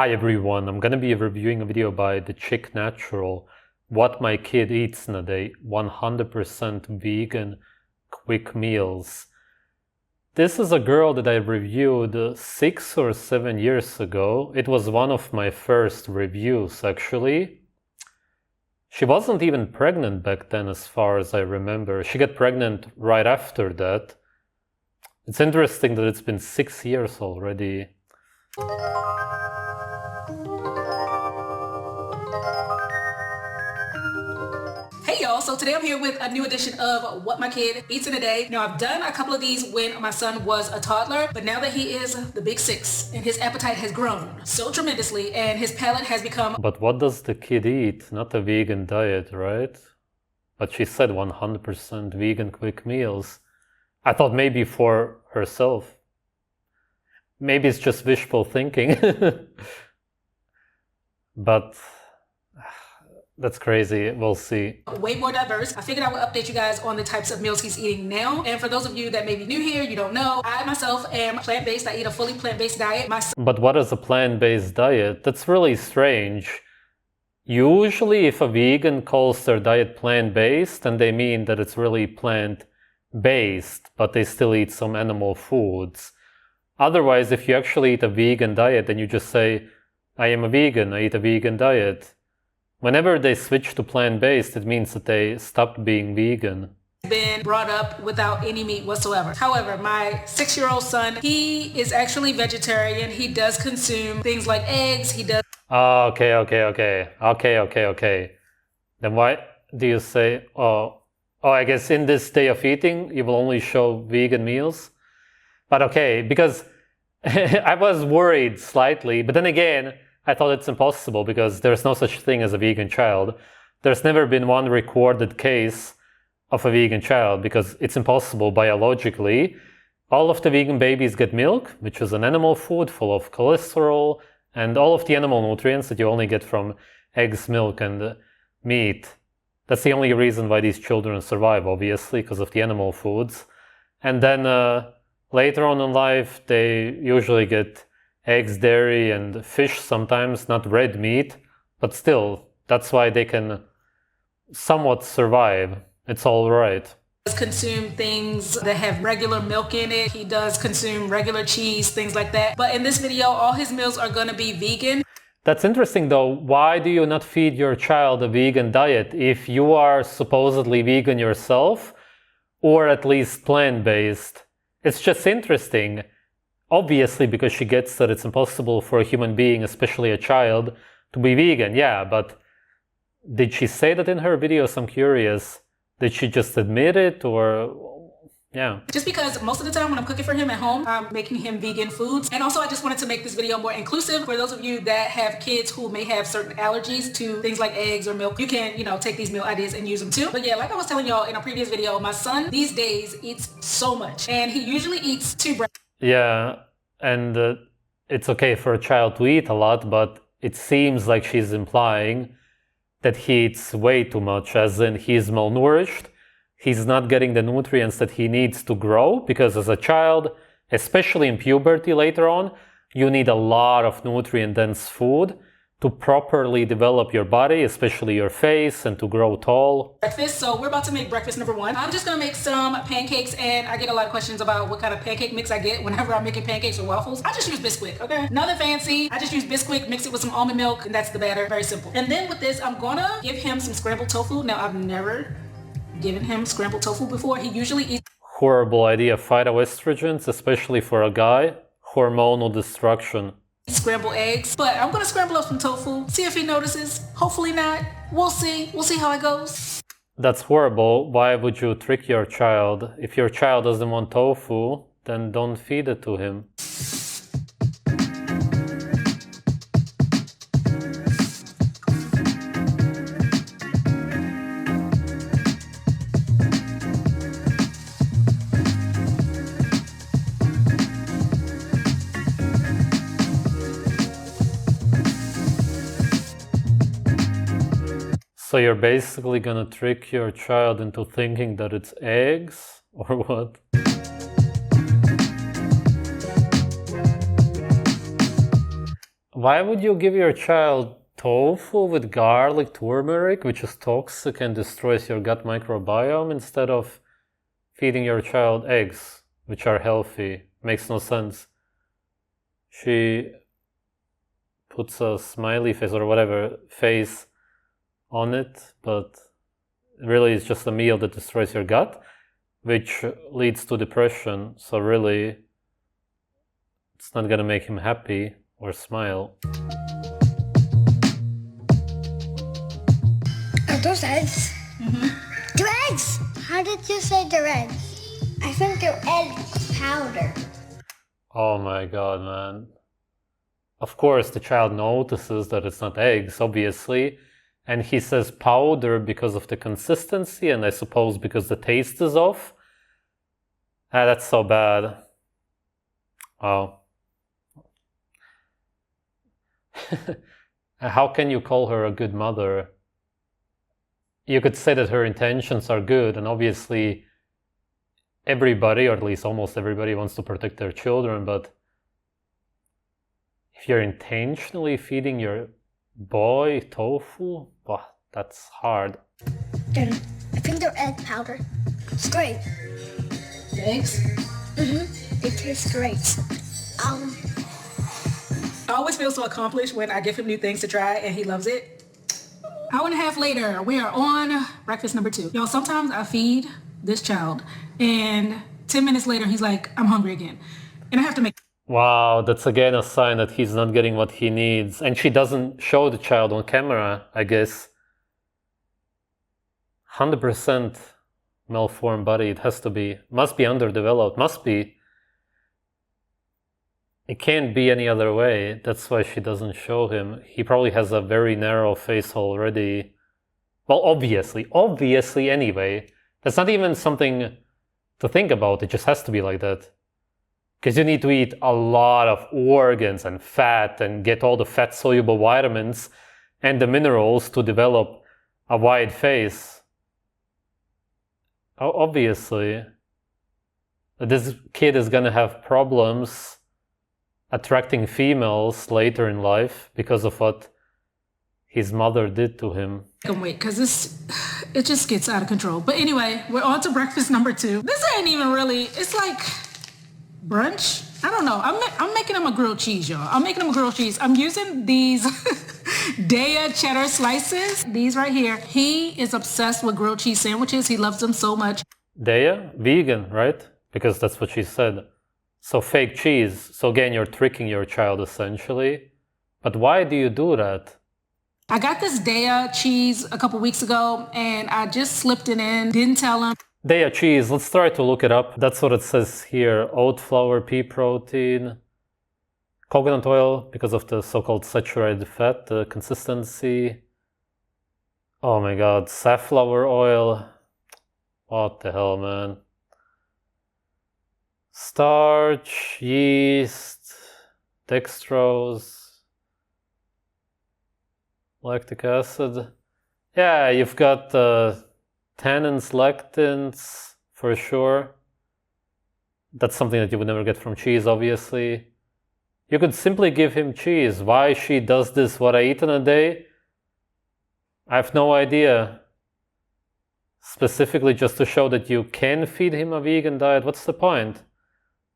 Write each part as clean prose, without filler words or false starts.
Hi everyone, I'm gonna be reviewing a video by Thechicnatural, what my kid eats in a day, 100% vegan quick meals. This is a girl that I reviewed 6 or 7 years ago. It was one of my first reviews actually. She wasn't even pregnant back then as far as I remember. She got pregnant right after that. It's interesting that it's been 6 years already. Hey y'all, so today I'm here with a new edition of What My Kid Eats in a Day. Now I've done a couple of these when my son was a toddler, but now that he is the big 6 and his appetite has grown so tremendously and his palate has become... But what does the kid eat? Not a vegan diet, right? But she said 100% vegan quick meals. I thought maybe for herself. Maybe it's just wishful thinking. But that's crazy. We'll see. way more diverse. I figured I would update you guys on the types of meals he's eating now. And for those of you that may be new here, you don't know, I myself am plant-based. I eat a fully plant-based diet. But what is a plant-based diet? That's really strange. Usually if a vegan calls their diet plant-based, then they mean that it's really plant-based, but they still eat some animal foods. Otherwise, if you actually eat a vegan diet, then you just say, I am a vegan, I eat a vegan diet. Whenever they switch to plant-based, it means that they stopped being vegan. Been brought up without any meat whatsoever. However, my 6-year-old son, he is actually vegetarian. He does consume things like eggs. He does... Oh, okay. Then why do you say, I guess in this day of eating, you will only show vegan meals? But okay, because I was worried slightly, but then again, I thought it's impossible because there's no such thing as a vegan child. There's never been one recorded case of a vegan child because it's impossible biologically. All of the vegan babies get milk, which is an animal food full of cholesterol and all of the animal nutrients that you only get from eggs, milk, and meat. That's the only reason why these children survive, obviously, because of the animal foods. And then later on in life, they usually get eggs, dairy, and fish sometimes, not red meat, but still, that's why they can somewhat survive. It's all right. He does consume things that have regular milk in it. He does consume regular cheese, things like that. But in this video, all his meals are going to be vegan. That's interesting though. Why do you not feed your child a vegan diet if you are supposedly vegan yourself, or at least plant-based? It's just interesting. Obviously, because she gets that it's impossible for a human being, especially a child, to be vegan. Yeah, but did she say that in her videos? I'm curious. Did she just admit it, or yeah? Just because most of the time when I'm cooking for him at home, I'm making him vegan foods. And also I just wanted to make this video more inclusive for those of you that have kids who may have certain allergies to things like eggs or milk. You can, take these meal ideas and use them too. But yeah, like I was telling y'all in a previous video, my son these days eats so much and he usually eats 2 breakfasts. Yeah, and it's okay for a child to eat a lot, but it seems like she's implying that he eats way too much, as in he's malnourished, he's not getting the nutrients that he needs to grow, because as a child, especially in puberty later on, you need a lot of nutrient-dense food to properly develop your body, especially your face, and to grow tall. Breakfast, so we're about to make breakfast number 1. I'm just gonna make some pancakes, and I get a lot of questions about what kind of pancake mix I get whenever I'm making pancakes or waffles. I just use Bisquick, okay? Nothing fancy. I just use Bisquick, mix it with some almond milk, and that's the batter. Very simple. And then with this, I'm gonna give him some scrambled tofu. Now, I've never given him scrambled tofu before. He usually eats... Horrible idea. Phytoestrogens, especially for a guy. Hormonal destruction. Scrambled eggs, but I'm gonna scramble up some tofu, see if he notices. Hopefully not. We'll see how it goes. That's horrible. Why would you trick your child? If your child doesn't want tofu, then don't feed it to him. So you're basically gonna trick your child into thinking that it's eggs, or what? Why would you give your child tofu with garlic, turmeric, which is toxic and destroys your gut microbiome, instead of feeding your child eggs, which are healthy? Makes no sense. She puts a smiley face or whatever face on it, but really it's just a meal that destroys your gut, which leads to depression. So really, it's not gonna make him happy or smile. Are those eggs? Mm-hmm. They're eggs! How did you say they're eggs? I think they're egg powder. Oh my god, man. Of course, the child notices that it's not eggs, obviously, and he says powder because of the consistency, and I suppose because the taste is off. Ah, that's so bad. Wow. How can you call her a good mother? You could say that her intentions are good, and obviously everybody, or at least almost everybody, wants to protect their children, but if you're intentionally feeding your boy tofu, well, that's hard. I think they're egg powder. It's great. The eggs? They taste great. I always feel so accomplished when I give him new things to try and he loves it. Hour and a half later, we are on breakfast number 2. Y'all, sometimes I feed this child and 10 minutes later, he's like, I'm hungry again. And I have to make... Wow, that's again a sign that he's not getting what he needs. And she doesn't show the child on camera, I guess. 100% malformed body, it has to be. Must be underdeveloped, must be. It can't be any other way. That's why she doesn't show him. He probably has a very narrow face already. Well, obviously anyway. That's not even something to think about. It just has to be like that. Because you need to eat a lot of organs and fat and get all the fat-soluble vitamins and the minerals to develop a wide face. Obviously, this kid is gonna have problems attracting females later in life because of what his mother did to him. Wait, because it just gets out of control. But anyway, we're on to breakfast number 2. This ain't even really, it's like brunch. I don't know. I'm making him a grilled cheese, y'all. I'm making him a grilled cheese. I'm using these Daya cheddar slices. These right here. He is obsessed with grilled cheese sandwiches. He loves them so much. Daya? Vegan, right? Because that's what she said. So fake cheese. So again, you're tricking your child essentially. But why do you do that? I got this Daya cheese a couple weeks ago and I just slipped it in, didn't tell him. Daya cheese, let's try to look it up. That's what it says here. Oat flour, pea protein, coconut oil because of the so-called saturated fat, the consistency. Oh my god, safflower oil. What the hell, man? Starch, yeast, dextrose, lactic acid. Yeah, you've got tannins, lectins, for sure. That's something that you would never get from cheese, obviously. You could simply give him cheese. Why she does this, what I eat in a day? I have no idea. Specifically just to show that you can feed him a vegan diet. What's the point?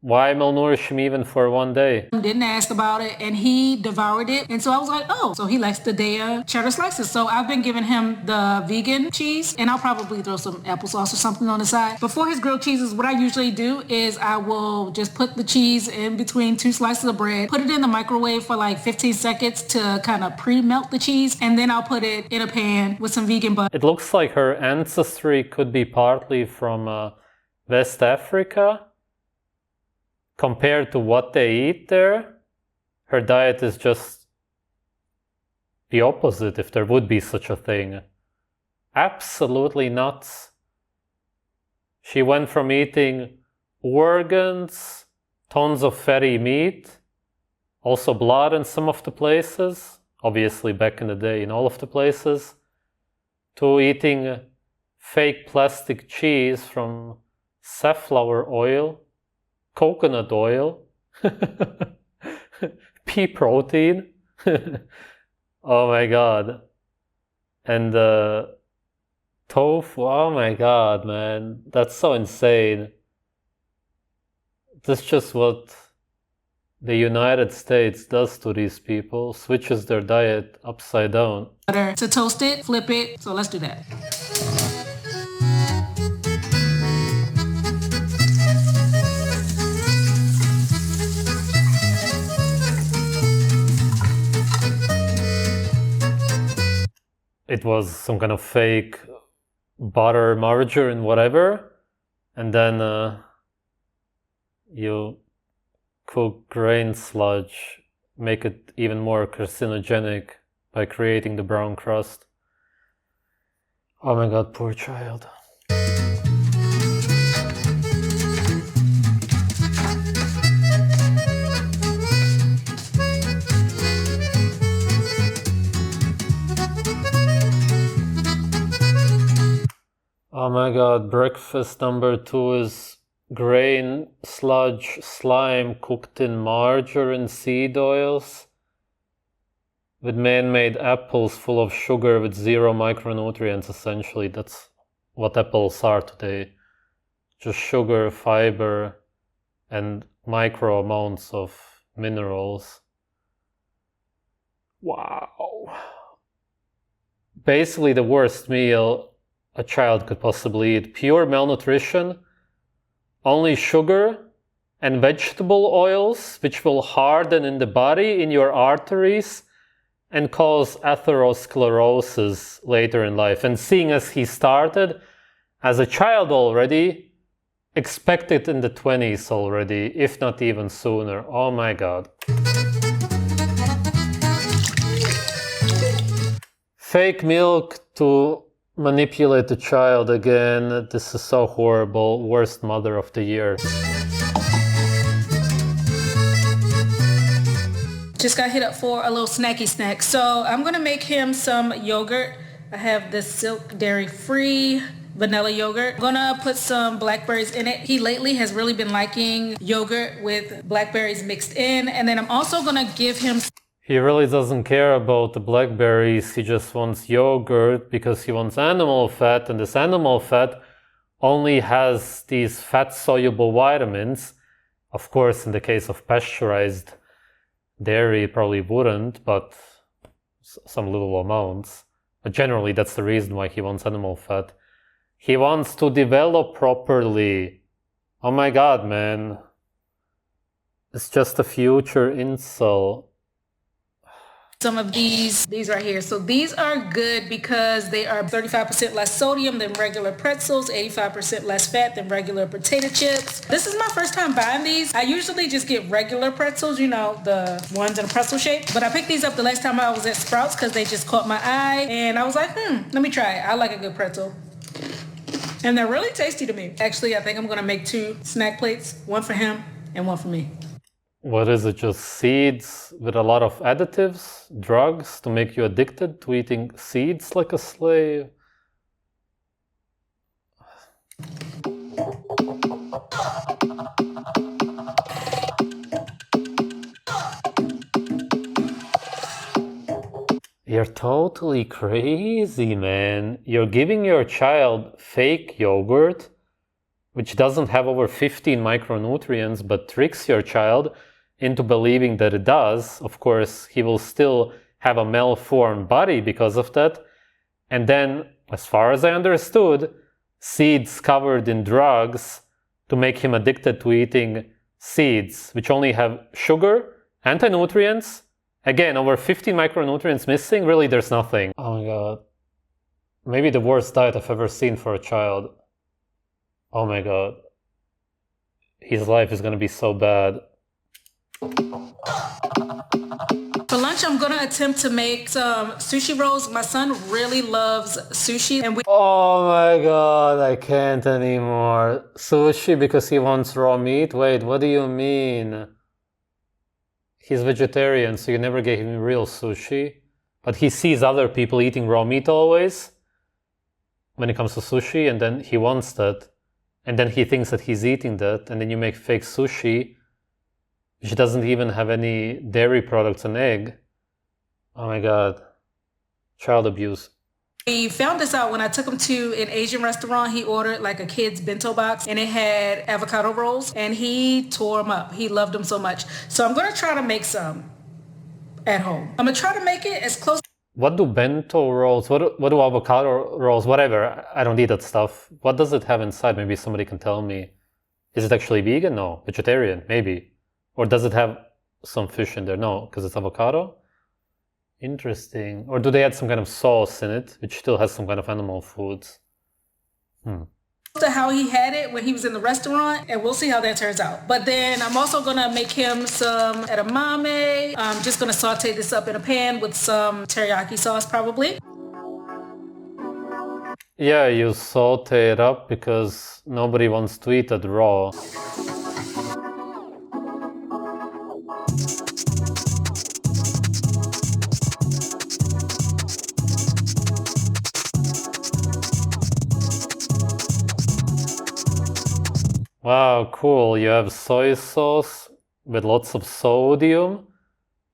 Why malnourish him even for one day? Didn't ask about it and he devoured it. And so I was like, oh, so he likes the Daya cheddar slices. So I've been giving him the vegan cheese and I'll probably throw some applesauce or something on the side. But for his grilled cheeses, what I usually do is I will just put the cheese in between 2 slices of bread, put it in the microwave for like 15 seconds to kind of pre-melt the cheese. And then I'll put it in a pan with some vegan butter. It looks like her ancestry could be partly from West Africa. Compared to what they eat there, her diet is just the opposite, if there would be such a thing. Absolutely nuts. She went from eating organs, tons of fatty meat, also blood in some of the places, obviously back in the day in all of the places, to eating fake plastic cheese from safflower oil, coconut oil, pea protein. Oh my god. And tofu, oh my god, man. That's so insane. That's just what the United States does to these people, switches their diet upside down. Butter to toast it, flip it. So let's do that. It was some kind of fake butter, margarine, whatever, and then you cook grain sludge, make it even more carcinogenic by creating the brown crust. Oh my god, poor child. Oh my god, breakfast number 2 is grain sludge slime cooked in margarine seed oils with man-made apples full of sugar with 0 micronutrients. Essentially, that's what apples are today. Just sugar, fiber, and micro amounts of minerals. Wow. Basically the worst meal a child could possibly eat. Pure malnutrition, only sugar and vegetable oils, which will harden in the body, in your arteries, and cause atherosclerosis later in life. And seeing as he started as a child already, expect it in the 20s already, if not even sooner. Oh my god. Fake milk to manipulate the child again. This is so horrible. Worst mother of the year. Just got hit up for a little snacky snack. So I'm gonna make him some yogurt. I have this Silk Dairy Free vanilla yogurt. I'm gonna put some blackberries in it. He lately has really been liking yogurt with blackberries mixed in. And then I'm also gonna give him... He really doesn't care about the blackberries. He just wants yogurt because he wants animal fat, and this animal fat only has these fat-soluble vitamins. Of course, in the case of pasteurized dairy, it probably wouldn't, but some little amounts. But generally, that's the reason why he wants animal fat. He wants to develop properly. Oh my god, man. It's just a future incel. Some of these right here. So these are good because they are 35% less sodium than regular pretzels, 85% less fat than regular potato chips. This is my first time buying these. I usually just get regular pretzels, you know, the ones in a pretzel shape. But I picked these up the last time I was at Sprouts because they just caught my eye. And I was like, let me try it. I like a good pretzel. And they're really tasty to me. Actually, I think I'm going to make 2 snack plates, one for him and one for me. What is it, just seeds with a lot of additives, drugs to make you addicted to eating seeds like a slave? You're totally crazy, man. You're giving your child fake yogurt, which doesn't have over 15 micronutrients, but tricks your child into believing that it does. Of course, he will still have a malformed body because of that. And then, as far as I understood, seeds covered in drugs to make him addicted to eating seeds, which only have sugar, anti-nutrients. Again, over 15 micronutrients missing. Really, there's nothing. Oh my god. Maybe the worst diet I've ever seen for a child. Oh my god. His life is gonna be so bad. For lunch, I'm gonna attempt to make some sushi rolls. My son really loves sushi, and Oh my god, I can't anymore. Sushi because he wants raw meat? Wait, what do you mean? He's vegetarian, so you never gave him real sushi. But he sees other people eating raw meat always when it comes to sushi, and then he wants that. And then he thinks that he's eating that, and then you make fake sushi, which doesn't even have any dairy products and egg. Oh my God. Child abuse. We found this out when I took him to an Asian restaurant. He ordered like a kid's bento box and it had avocado rolls and he tore them up. He loved them so much. So I'm going to try to make some at home. I'm going to try to make it as close. What do bento rolls, what do avocado rolls, whatever, I don't eat that stuff. What does it have inside? Maybe somebody can tell me. Is it actually vegan? No. Vegetarian? Maybe. Or does it have some fish in there? No, because it's avocado? Interesting. Or do they add some kind of sauce in it, which still has some kind of animal foods? To how he had it when he was in the restaurant, and we'll see how that turns out. But then I'm also gonna make him some edamame. I'm just gonna saute this up in a pan with some teriyaki sauce probably. Yeah, you saute it up because nobody wants to eat it raw. Wow, cool. You have soy sauce with lots of sodium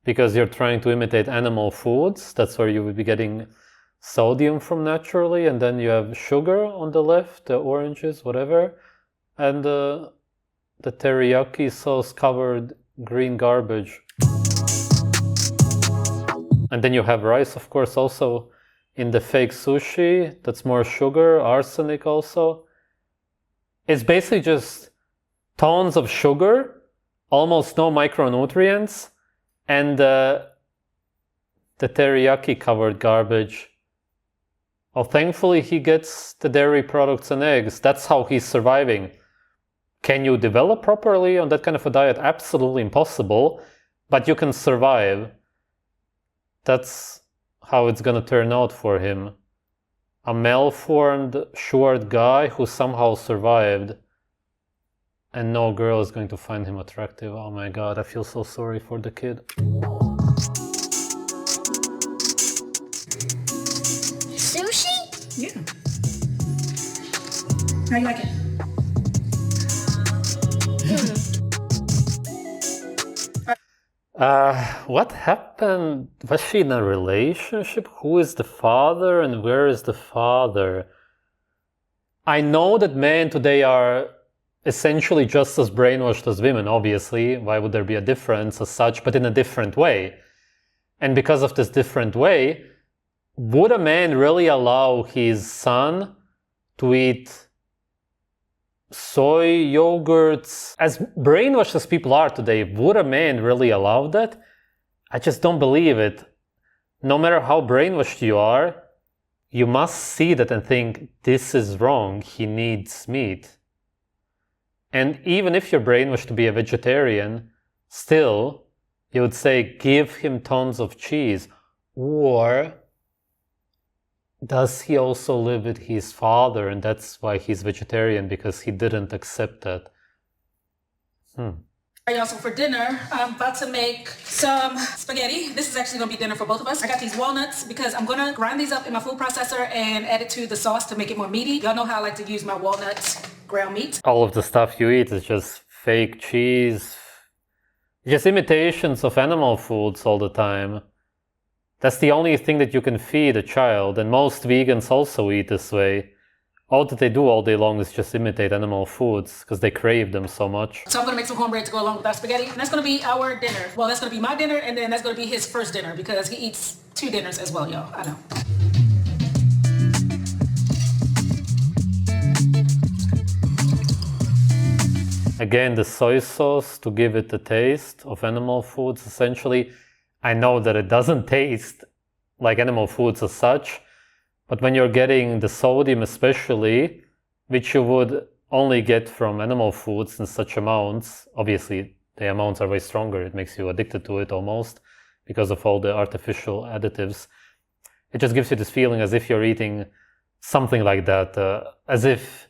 because you're trying to imitate animal foods. That's where you would be getting sodium from naturally. And then you have sugar on the left, the oranges, whatever. And the teriyaki sauce covered green garbage. And then you have rice, of course, also in the fake sushi. That's more sugar, arsenic also. It's basically just tons of sugar, almost no micronutrients, and the teriyaki covered garbage. Well, thankfully he gets the dairy products and eggs. That's how he's surviving. Can you develop properly on that kind of a diet? Absolutely impossible, but you can survive. That's how it's gonna turn out for him. A malformed, short guy who somehow survived, and no girl is going to find him attractive. Oh my God, I feel so sorry for the kid. Sushi? Yeah. How you like it? What happened? Was she in a relationship? Who is the father and where is the father? I know that men today are essentially just as brainwashed as women, obviously. Why would there be a difference as such, but in a different way? And because of this different way, would a man really allow his son to eat soy yogurts? As brainwashed as people are today, would a man really allow that? I just don't believe it. No matter how brainwashed you are, you must see that and think, this is wrong, he needs meat. And even if you're brainwashed to be a vegetarian, still, you would say, give him tons of cheese. Or does he also live with his father and that's why he's vegetarian, because he didn't accept that? Also for dinner, I'm about to make some spaghetti. This is actually gonna be dinner for both of us. I got these walnuts because I'm gonna grind these up in my food processor and add it to the sauce to make it more meaty. Y'all know how I like to use my walnuts ground meat. All of the stuff you eat is just fake cheese, just imitations of animal foods all the time. That's the only thing that you can feed a child, and most vegans also eat this way. All that they do all day long is just imitate animal foods because they crave them so much. So I'm gonna make some cornbread to go along with our spaghetti, and that's gonna be our dinner. Well, that's gonna be my dinner, and then that's gonna be his first dinner because he eats 2 dinners as well, y'all. I know. Again, the soy sauce to give it the taste of animal foods, essentially. I know that it doesn't taste like animal foods as such, but when you're getting the sodium especially, which you would only get from animal foods in such amounts, obviously the amounts are way stronger, it makes you addicted to it almost because of all the artificial additives. It just gives you this feeling as if you're eating something like that, as if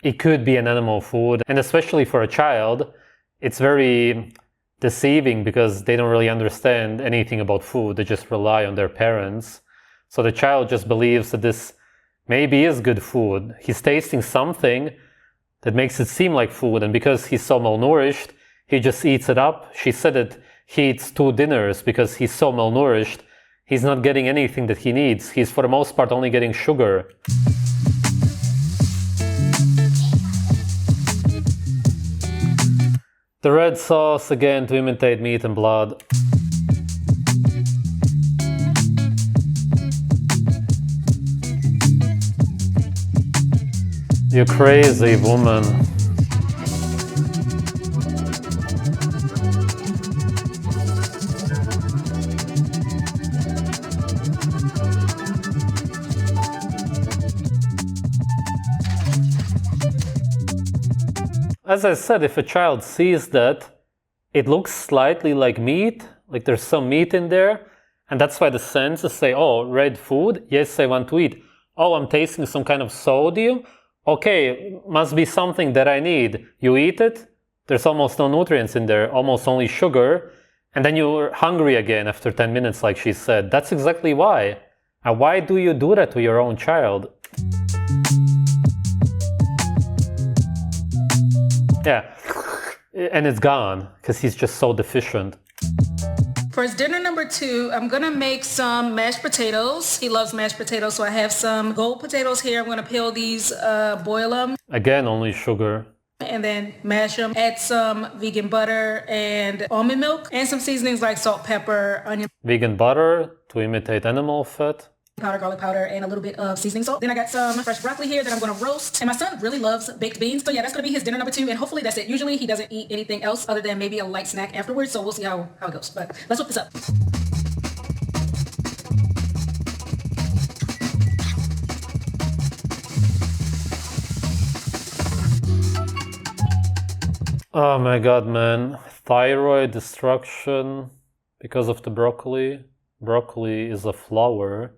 it could be an animal food. And especially for a child, it's very deceiving because they don't really understand anything about food. They just rely on their parents. So the child just believes that this maybe is good food. He's tasting something that makes it seem like food, and because he's so malnourished, he just eats it up. She said it he eats 2 dinners because he's so malnourished. He's not getting anything that he needs. He's for the most part only getting sugar. The red sauce again to imitate meat and blood. You crazy woman. As I said, if a child sees that it looks slightly like meat, like there's some meat in there, and that's why the senses say, oh, red food, yes, I want to eat. Oh, I'm tasting some kind of sodium. Okay, must be something that I need. You eat it, there's almost no nutrients in there, almost only sugar, and then you're hungry again after 10 minutes, like she said. That's exactly why. And why do you do that to your own child? Yeah, and it's gone because he's just so deficient. For his dinner number 2, I'm gonna make some mashed potatoes. He loves mashed potatoes, so I have some gold potatoes here. I'm gonna peel these, boil them. Again, only sugar. And then mash them. Add some vegan butter and almond milk and some seasonings like salt, pepper, onion Vegan butter to imitate animal fat. powder, garlic powder, and a little bit of seasoning salt. Then I got some fresh broccoli here that I'm gonna roast. And my son really loves baked beans. So yeah, that's gonna be his dinner number 2. And hopefully that's it. Usually he doesn't eat anything else other than maybe a light snack afterwards. So we'll see how it goes. But let's whip this up. Oh my god, man. Thyroid destruction because of the broccoli. Broccoli is a flower,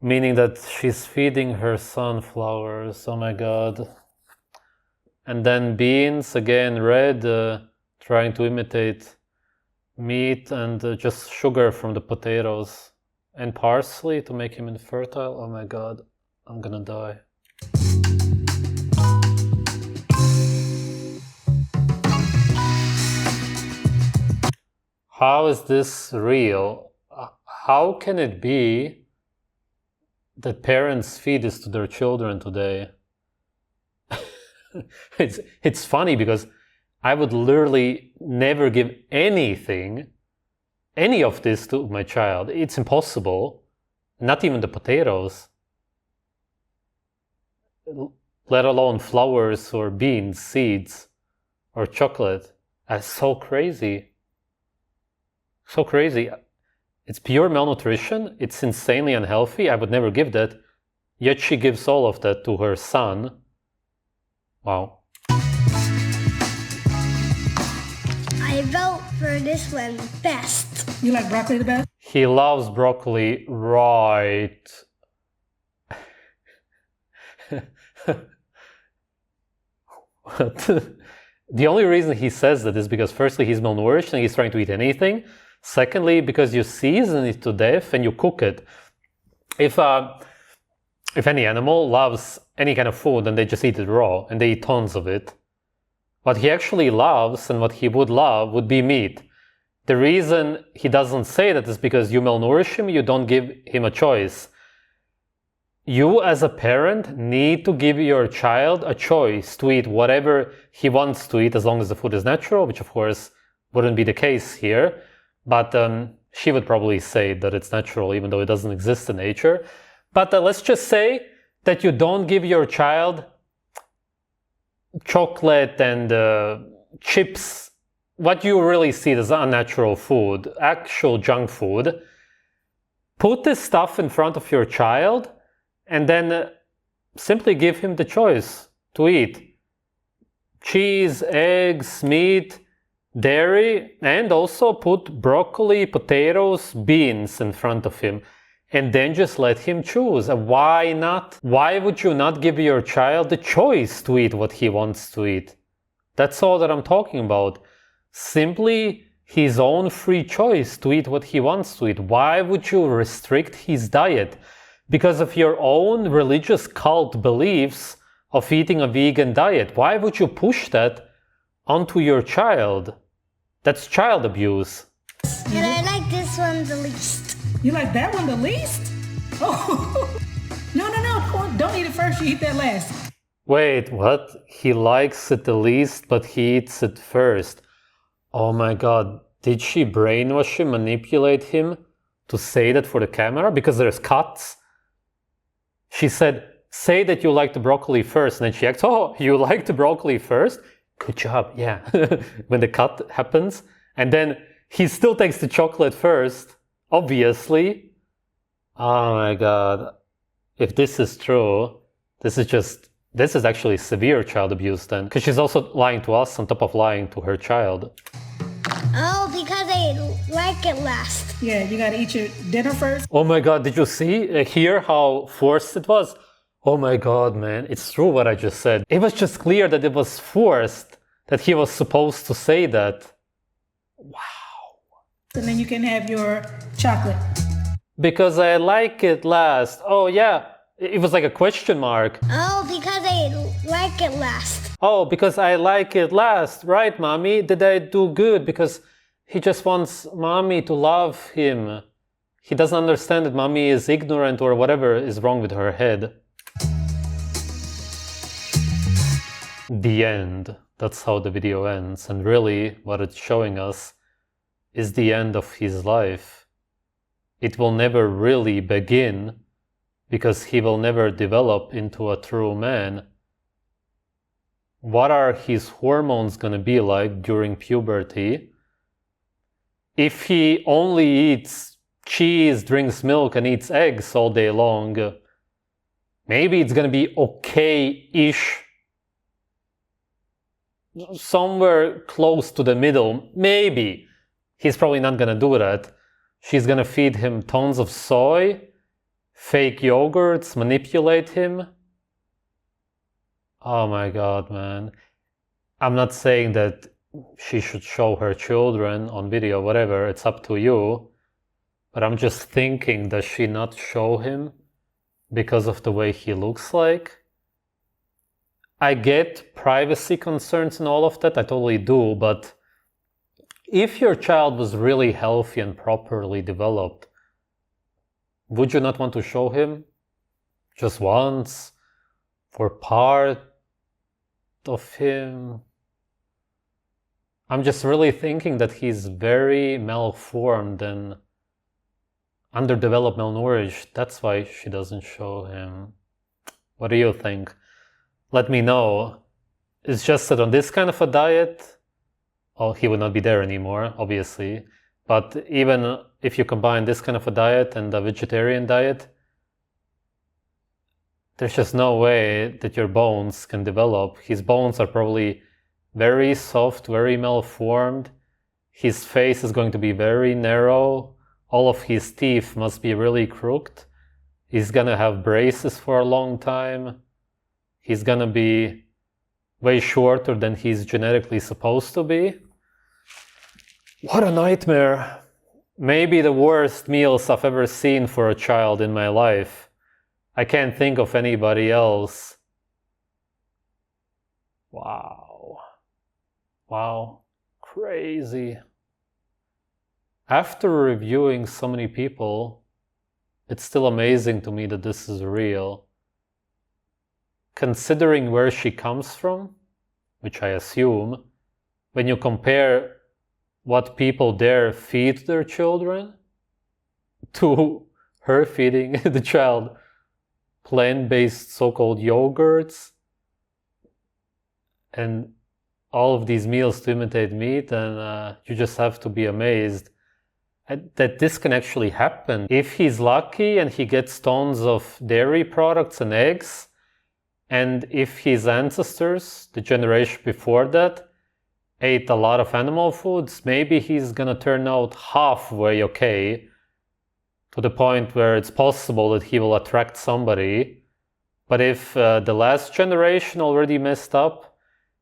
meaning that she's feeding her son flowers. Oh my god. And then beans, again red, trying to imitate meat, and just sugar from the potatoes. And parsley to make him infertile. Oh my god, I'm gonna die. How is this real? How can it be that parents feed this to their children today? It's funny because I would literally never give anything, any of this to my child. It's impossible. Not even the potatoes. Let alone flowers or beans, seeds, or chocolate. That's so crazy. So crazy. It's pure malnutrition. It's insanely unhealthy. I would never give that. Yet she gives all of that to her son. Wow. I vote for this one best. You like broccoli the best? He loves broccoli, right? The only reason he says that is because firstly he's malnourished and he's trying to eat anything. Secondly, because you season it to death and you cook it. If any animal loves any kind of food, then they just eat it raw and they eat tons of it. What he actually loves and what he would love would be meat. The reason he doesn't say that is because you malnourish him, you don't give him a choice. You as a parent need to give your child a choice to eat whatever he wants to eat as long as the food is natural, which of course wouldn't be the case here. But she would probably say that it's natural even though it doesn't exist in nature. But let's just say that you don't give your child chocolate and chips, what you really see as unnatural food, actual junk food. Put this stuff in front of your child and then simply give him the choice to eat. Cheese, eggs, meat, dairy, and also put broccoli, potatoes, beans in front of him. And then just let him choose. Why not? Why would you not give your child the choice to eat what he wants to eat? That's all that I'm talking about. Simply his own free choice to eat what he wants to eat. Why would you restrict his diet? Because of your own religious cult beliefs of eating a vegan diet. Why would you push that onto your child? That's child abuse. And I like this one the least. You like that one the least? Oh, no, don't eat it first, you eat that last. Wait, what? He likes it the least, but he eats it first. Oh my god, did she brainwash him, manipulate him to say that for the camera? Because there's cuts. She said, say that you like the broccoli first, and then she acts, oh, you like the broccoli first? Good job, yeah. When the cut happens, and then he still takes the chocolate first, obviously. Oh my god. If this is true, this is actually severe child abuse then. Because she's also lying to us on top of lying to her child. Oh, because I like it last. Yeah, you gotta eat your dinner first. Oh my god, did you see, hear how forced it was? Oh my god, man, it's true what I just said. It was just clear that it was forced, that he was supposed to say that. Wow. And then you can have your chocolate. Because I like it last. Oh yeah, it was like a question mark. Oh, because I like it last. Oh, because I like it last. Right, mommy? Did I do good? Because he just wants mommy to love him. He doesn't understand that mommy is ignorant or whatever is wrong with her head. The end. That's how the video ends. And really, what it's showing us is the end of his life. It will never really begin because he will never develop into a true man. What are his hormones going to be like during puberty? If he only eats cheese, drinks milk, and eats eggs all day long, maybe it's going to be okay-ish. Somewhere close to the middle, maybe. He's probably not going to do that. She's going to feed him tons of soy, fake yogurts, manipulate him. Oh my god, man. I'm not saying that she should show her children on video, whatever, it's up to you. But I'm just thinking, does she not show him because of the way he looks like? I get privacy concerns and all of that, I totally do, but if your child was really healthy and properly developed, would you not want to show him just once for part of him? I'm just really thinking that he's very malformed and underdeveloped, malnourished. That's why she doesn't show him. What do you think? Let me know. It's just that on this kind of a diet, well, he would not be there anymore, obviously. But even if you combine this kind of a diet and a vegetarian diet, there's just no way that your bones can develop. His bones are probably very soft, very malformed. His face is going to be very narrow. All of his teeth must be really crooked. He's gonna have braces for a long time. He's gonna be way shorter than he's genetically supposed to be. What a nightmare. Maybe the worst meals I've ever seen for a child in my life. I can't think of anybody else. Wow. Wow. Crazy. After reviewing so many people, it's still amazing to me that this is real. Considering where she comes from, which I assume, when you compare what people there feed their children to her feeding the child plant-based so-called yogurts and all of these meals to imitate meat, and you just have to be amazed that this can actually happen. If he's lucky and he gets tons of dairy products and eggs, and if his ancestors, the generation before that, ate a lot of animal foods, maybe he's gonna turn out halfway okay, to the point where it's possible that he will attract somebody. But if the last generation already messed up,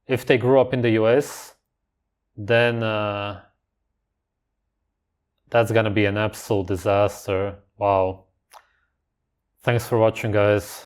if they grew up in the US, then that's gonna be an absolute disaster. Wow. Thanks for watching, guys.